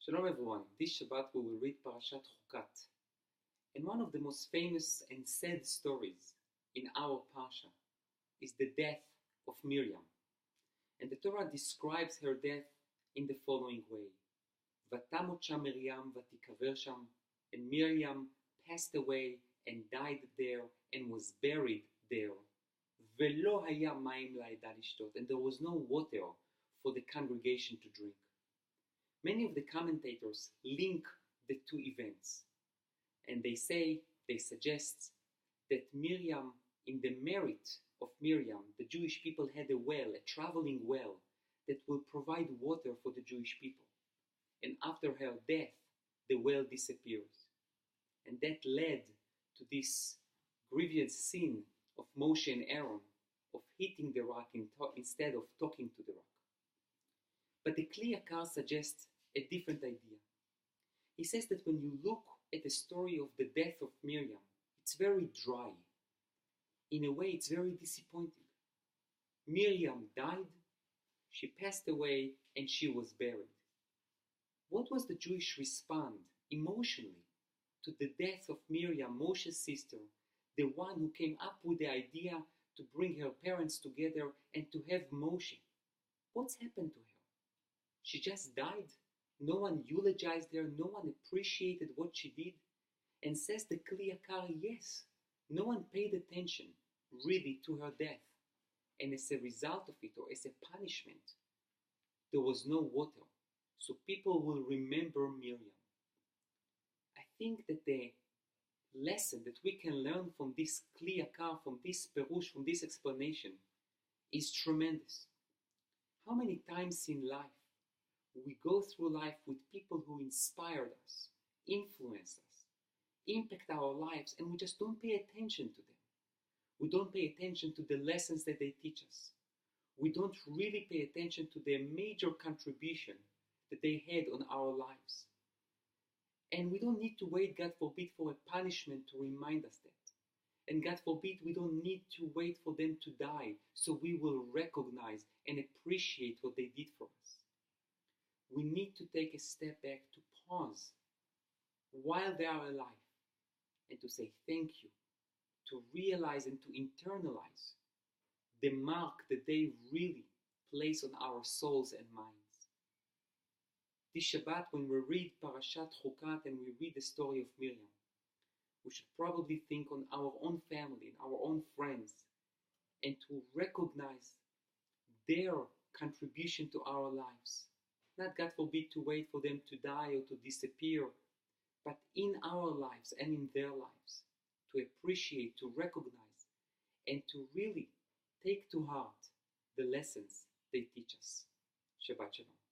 Shalom everyone. This Shabbat we will read Parashat Chukat. And one of the most famous and sad stories in our Parsha is the death of Miriam. And the Torah describes her death in the following way. Vatamot sham Miriam vatikaver sham. And Miriam passed away and died there and was buried there. Velo haya mayim la'eda lishtot. And there was no water for the congregation to drink. Many of the commentators link the two events, and they suggest that Miriam, in the merit of Miriam, the Jewish people had a well, a traveling well, that will provide water for the Jewish people. And after her death, the well disappears. And that led to this grievous sin of Moshe and Aaron, of hitting the rock instead of talking to the rock. But the Kli Yakar suggests a different idea. He says that when you look at the story of the death of Miriam, it's very dry. In a way, it's very disappointing. Miriam died, she passed away, and she was buried. What was the Jewish response emotionally to the death of Miriam, Moshe's sister, the one who came up with the idea to bring her parents together and to have Moshe? What's happened to her? She just died. No one eulogized her. No one appreciated what she did. And says the Kli Yakar, yes, no one paid attention really to her death. And as a result of it, or as a punishment, there was no water. So people will remember Miriam. I think that the lesson that we can learn from this Kli Yakar, from this perush, from this explanation, is tremendous. How many times in life we go through life with people who inspired us, influenced us, impact our lives, and we just don't pay attention to them. We don't pay attention to the lessons that they teach us. We don't really pay attention to their major contribution that they had on our lives. And we don't need to wait, God forbid, for a punishment to remind us that. And God forbid, we don't need to wait for them to die so we will recognize and appreciate what they did for us. We need to take a step back, to pause while they are alive and to say thank you, to realize and to internalize the mark that they really place on our souls and minds. This Shabbat, when we read Parashat Chukat and we read the story of Miriam, we should probably think on our own family and our own friends and to recognize their contribution to our lives. Not, God forbid, to wait for them to die or to disappear, but in our lives and in their lives, to appreciate, to recognize, and to really take to heart the lessons they teach us. Shabbat Shalom.